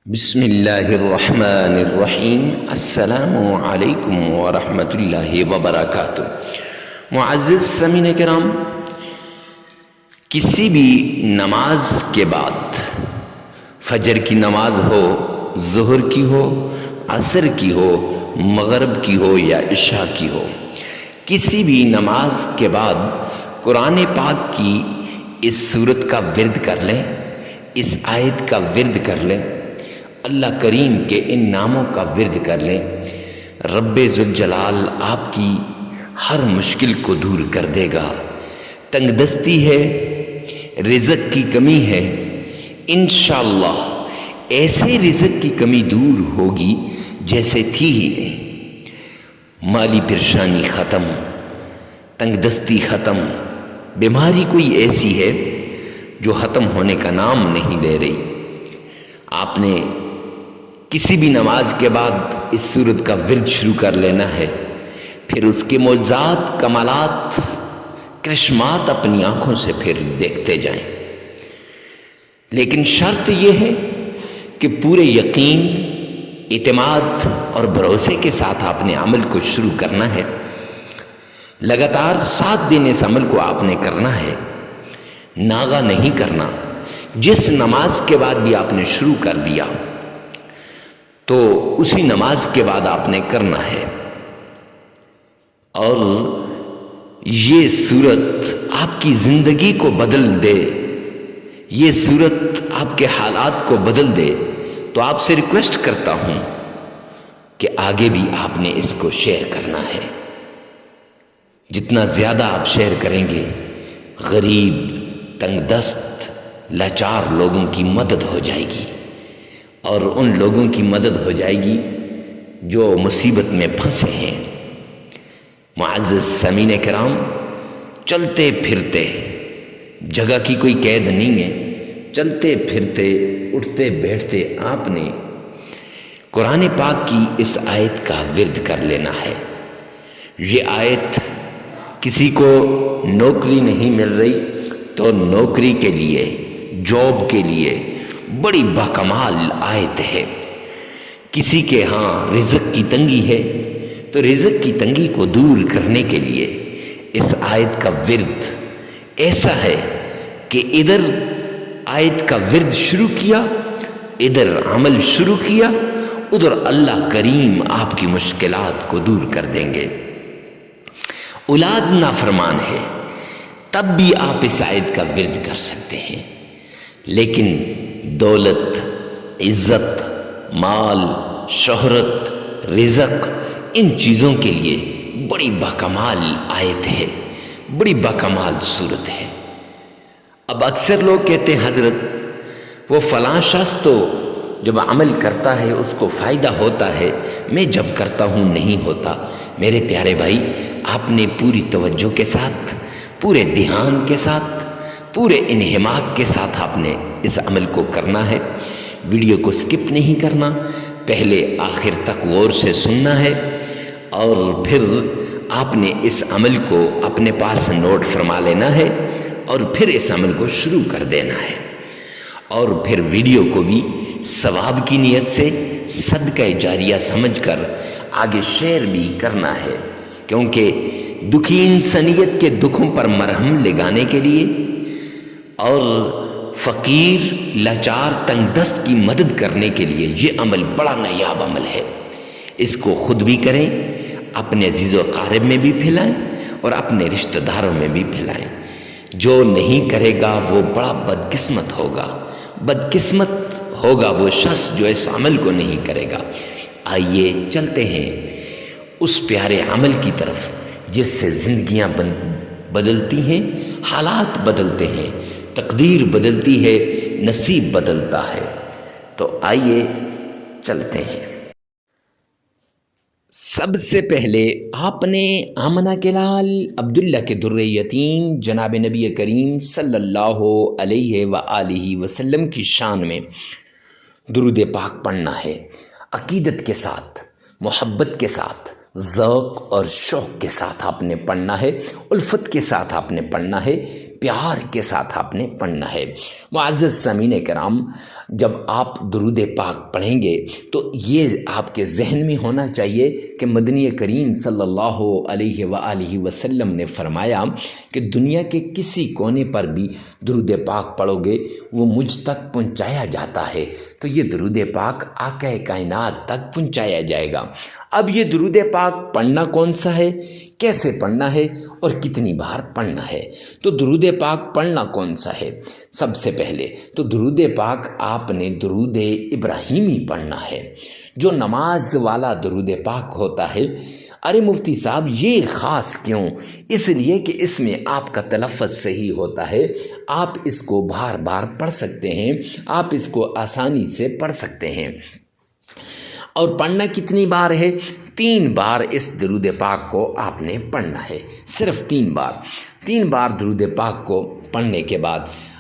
بسم اللہ الرحمن الرحیم۔ السلام علیکم ورحمۃ اللہ وبرکاتہ۔ معزز سامعین کرام، کسی بھی نماز کے بعد، فجر کی نماز ہو، ظہر کی ہو، عصر کی ہو، مغرب کی ہو یا عشاء کی ہو، کسی بھی نماز کے بعد قرآن پاک کی اس سورت کا ورد کر لیں، اس آیت کا ورد کر لیں، اللہ کریم کے ان ناموں کا ورد کر لیں، رب ذوالجلال آپ کی ہر مشکل کو دور کر دے گا۔ تنگ دستی ہے، رزق کی کمی ہے، انشاءاللہ ایسے رزق کی کمی دور ہوگی جیسے تھی ہی نہیں۔ مالی پریشانی ختم، تنگ دستی ختم، بیماری کوئی ایسی ہے جو ختم ہونے کا نام نہیں لے رہی۔ آپ نے کسی بھی نماز کے بعد اس سورت کا ورد شروع کر لینا ہے، پھر اس کے معجزات، کمالات، کرشمات اپنی آنکھوں سے پھر دیکھتے جائیں۔ لیکن شرط یہ ہے کہ پورے یقین، اعتماد اور بھروسے کے ساتھ آپ نے عمل کو شروع کرنا ہے۔ لگاتار 7 دن اس عمل کو آپ نے کرنا ہے، ناغہ نہیں کرنا۔ جس نماز کے بعد بھی آپ نے شروع کر دیا تو اسی نماز کے بعد آپ نے کرنا ہے، اور یہ سورت آپ کی زندگی کو بدل دے، یہ سورت آپ کے حالات کو بدل دے۔ تو آپ سے ریکویسٹ کرتا ہوں کہ آگے بھی آپ نے اس کو شیئر کرنا ہے۔ جتنا زیادہ آپ شیئر کریں گے، غریب، تنگ دست، لاچار لوگوں کی مدد ہو جائے گی، اور ان لوگوں کی مدد ہو جائے گی جو مصیبت میں پھنسے ہیں۔ معزز سامعین کرام، چلتے پھرتے، جگہ کی کوئی قید نہیں ہے، چلتے پھرتے، اٹھتے بیٹھتے آپ نے قرآن پاک کی اس آیت کا ورد کر لینا ہے۔ یہ آیت کسی کو نوکری نہیں مل رہی تو نوکری کے لیے، جاب کے لیے بڑی باکمال آیت ہے۔ کسی کے ہاں رزق کی تنگی ہے تو رزق کی تنگی کو دور کرنے کے لیے اس آیت کا ورد ایسا ہے کہ ادھر آیت کا ورد شروع کیا، ادھر عمل شروع کیا، ادھر اللہ کریم آپ کی مشکلات کو دور کر دیں گے۔ اولاد نافرمان ہے تب بھی آپ اس آیت کا ورد کر سکتے ہیں، لیکن دولت، عزت، مال، شہرت، رزق، ان چیزوں کے لیے بڑی باکمال آیت ہے، بڑی باکمال صورت ہے۔ اب اکثر لوگ کہتے ہیں حضرت وہ فلاں شخص تو جب عمل کرتا ہے اس کو فائدہ ہوتا ہے، میں جب کرتا ہوں نہیں ہوتا۔ میرے پیارے بھائی، آپ نے پوری توجہ کے ساتھ، پورے دھیان کے ساتھ، پورے انہماک کے ساتھ آپ نے اس عمل کو کرنا ہے۔ ویڈیو کو سکپ نہیں کرنا، پہلے آخر تک غور سے سننا ہے، اور پھر آپ نے اس عمل کو اپنے پاس نوٹ فرما لینا ہے، اور پھر اس عمل کو شروع کر دینا ہے، اور پھر ویڈیو کو بھی ثواب کی نیت سے صدقہ جاریہ سمجھ کر آگے شیئر بھی کرنا ہے، کیونکہ دکھی انسانیت کے دکھوں پر مرہم لگانے کے لیے اور فقیر، لاچار، تنگ دست کی مدد کرنے کے لیے یہ عمل بڑا نایاب عمل ہے۔ اس کو خود بھی کریں، اپنے عزیز و اقارب میں بھی پھیلائیں، اور اپنے رشتہ داروں میں بھی پھیلائیں۔ جو نہیں کرے گا وہ بڑا بدقسمت ہوگا، بدقسمت ہوگا وہ شخص جو اس عمل کو نہیں کرے گا۔ آئیے چلتے ہیں اس پیارے عمل کی طرف جس سے زندگیاں بدلتی ہیں، حالات بدلتے ہیں، تقدیر بدلتی ہے، نصیب بدلتا ہے۔ تو آئیے چلتے ہیں۔ سب سے پہلے آپ نے آمنہ کے لال عبداللہ کے در یتیم جناب نبی کریم صلی اللہ علیہ وآلہ وسلم کی شان میں درود پاک پڑھنا ہے، عقیدت کے ساتھ، محبت کے ساتھ، ذوق اور شوق کے ساتھ آپ نے پڑھنا ہے، الفت کے ساتھ آپ نے پڑھنا ہے۔ پیار کے ساتھ آپ نے پڑھنا ہے۔ معزز سامعین کرام، جب آپ درود پاک پڑھیں گے تو یہ آپ کے ذہن میں ہونا چاہیے کہ مدنی کریم صلی اللہ علیہ وآلہ وسلم نے فرمایا کہ دنیا کے کسی کونے پر بھی درود پاک پڑھو گے وہ مجھ تک پہنچایا جاتا ہے، تو یہ درود پاک آقا کائنات تک پہنچایا جائے گا۔ اب یہ درود پاک پڑھنا کون سا ہے، کیسے پڑھنا ہے اور کتنی بار پڑھنا ہے؟ تو درود پاک پڑھنا کون سا ہے؟ سب سے پہلے تو درود پاک آپ نے درود ابراہیمی پڑھنا ہے، جو نماز والا درود پاک ہوتا ہے۔ ارے مفتی صاحب یہ خاص کیوں؟ اس لیے کہ اس میں آپ کا تلفظ صحیح ہوتا ہے، آپ اس کو بار بار پڑھ سکتے ہیں، آپ اس کو آسانی سے پڑھ سکتے ہیں۔ اور پڑھنا کتنی بار ہے؟ 3 بار اس درود پاک کو آپ نے پڑھنا ہے، صرف 3 بار۔ 3 بار درود پاک کو پڑھنے کے بعد،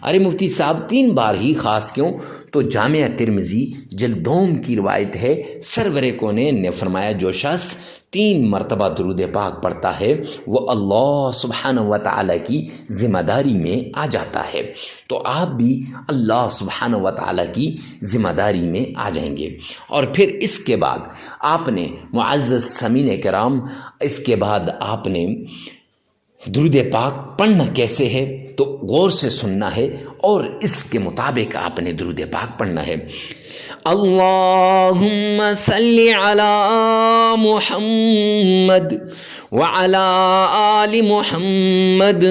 ارے مفتی صاحب 3 بار ہی خاص کیوں؟ تو جامعہ ترمذی جلد 2 کی روایت ہے، سرور کونین نے فرمایا جو شخص 3 مرتبہ درود پاک پڑھتا ہے وہ اللہ سبحانہ و تعالیٰ کی ذمہ داری میں آ جاتا ہے۔ تو آپ بھی اللہ سبحانہ و تعالیٰ کی ذمہ داری میں آ جائیں گے۔ اور پھر اس کے بعد آپ نے معزز سامعین کرام، اس کے بعد آپ نے درود پاک پڑھنا کیسے ہے تو غور سے سننا ہے اور اس کے مطابق آپ نے درود پاک پڑھنا ہے۔ اللہم صلی علی محمد وعلی آل محمد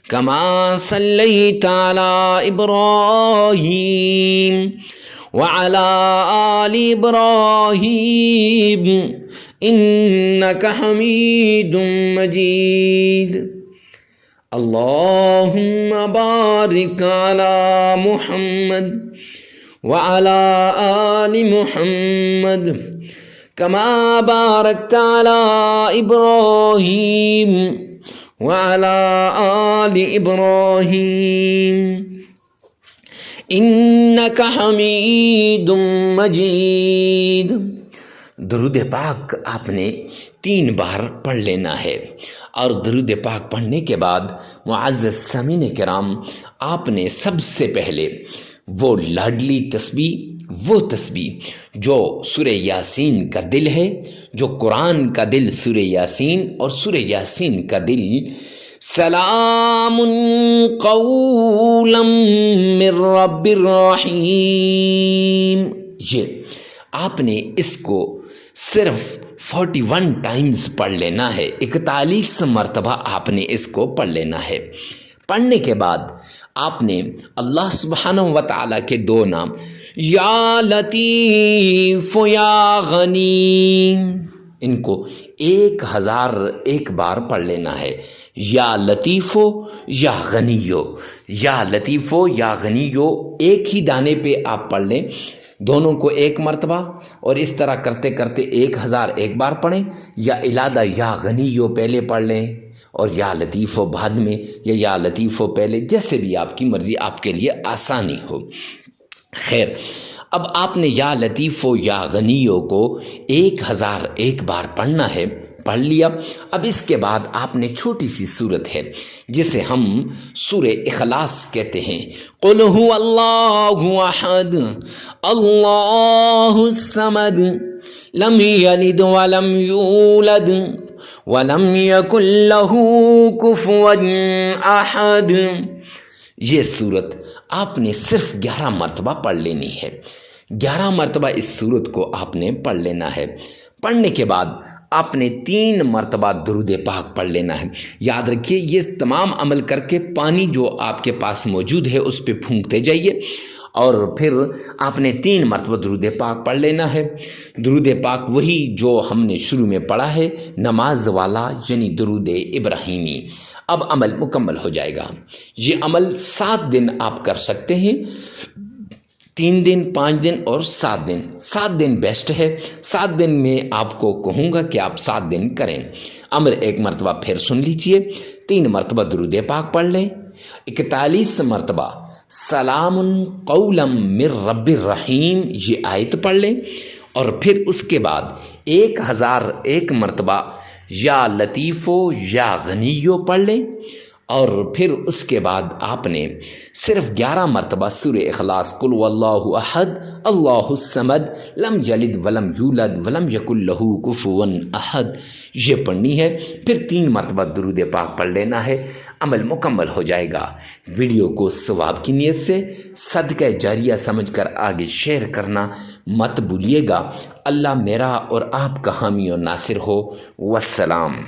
کما صلیت علی ابراہیم وعلی آل ابراہیم انک حمید مجید۔ اللہم بارک علی محمد وعلی آل محمد کما بارکت علی ابراہیم وعلی آل ابراہیم انک حمید مجید۔ درود پاک آپ نے 3 بار پڑھ لینا ہے، اور درود پاک پڑھنے کے بعد معزز سامعین کرام، آپ نے سب سے پہلے وہ لاڈلی تسبیح، وہ تسبیح جو سورہ یاسین کا دل ہے، جو قرآن کا دل سورہ یاسین، اور سورہ یاسین کا دل سلام قولا من رب الرحیم، یہ آپ نے اس کو صرف 41 ٹائمز پڑھ لینا ہے، 41 مرتبہ آپ نے اس کو پڑھ لینا ہے۔ پڑھنے کے بعد آپ نے اللہ سبحانہ و تعالیٰ کے 2 نام یا لطیف یا غنی، ان کو 1001 بار پڑھ لینا ہے۔ یا لطیفو یا غنیو، یا لطیفو یا غنیو، ایک ہی دانے پہ آپ پڑھ لیں، دونوں کو 1 مرتبہ، اور اس طرح کرتے کرتے 1001 بار پڑھیں، یا علادہ یا غنیو پہلے پڑھ لیں اور یا لطیفو بعد میں، یا لطیفو پہلے، جیسے بھی آپ کی مرضی، آپ کے لیے آسانی ہو۔ خیر، اب آپ نے یا لطیفو یا غنیو کو 1001 بار پڑھنا ہے، پڑھ لیا۔ اب اس کے بعد آپ نے چھوٹی سی صورت ہے جسے ہم سورہ اخلاص کہتے ہیں، قل هو اللہ احد اللہ الصمد لم یلد ولم یولد ولم یکن لہ کفوا احد۔ یہ صورت آپ نے صرف 11 مرتبہ پڑھ لینی ہے، 11 مرتبہ اس صورت کو آپ نے پڑھ لینا ہے۔ پڑھنے کے بعد آپ نے 3 مرتبہ درود پاک پڑھ لینا ہے۔ یاد رکھیے یہ تمام عمل کر کے پانی جو آپ کے پاس موجود ہے اس پہ پھونکتے جائیے، اور پھر آپ نے 3 مرتبہ درود پاک پڑھ لینا ہے۔ درود پاک وہی جو ہم نے شروع میں پڑھا ہے، نماز والا، یعنی درود ابراہیمی۔ اب عمل مکمل ہو جائے گا۔ یہ عمل 7 دن آپ کر سکتے ہیں، 3 دن، 5 دن اور 7 دن۔ 7 دن بیسٹ ہے، 7 دن میں آپ کو کہوں گا کہ آپ 7 دن کریں۔ امر ایک مرتبہ پھر سن لیجئے، 3 مرتبہ درود پاک پڑھ لیں، 41 مرتبہ سلام قولا من رب الرحیم یہ آیت پڑھ لیں، اور پھر اس کے بعد 1001 مرتبہ یا لطیفو یا غنیو پڑھ لیں، اور پھر اس کے بعد آپ نے صرف 11 مرتبہ سورہ اخلاص قل واللہ احد اللہ الصمد لم یلد ولم یولد ولم یکن لہ کفوا احد یہ پڑھنی ہے، پھر 3 مرتبہ درود پاک پڑھ لینا ہے، عمل مکمل ہو جائے گا۔ ویڈیو کو ثواب کی نیت سے صدقہ جاریہ سمجھ کر آگے شیئر کرنا مت بھولیے گا۔ اللہ میرا اور آپ کا حامی و ناصر ہو۔ والسلام۔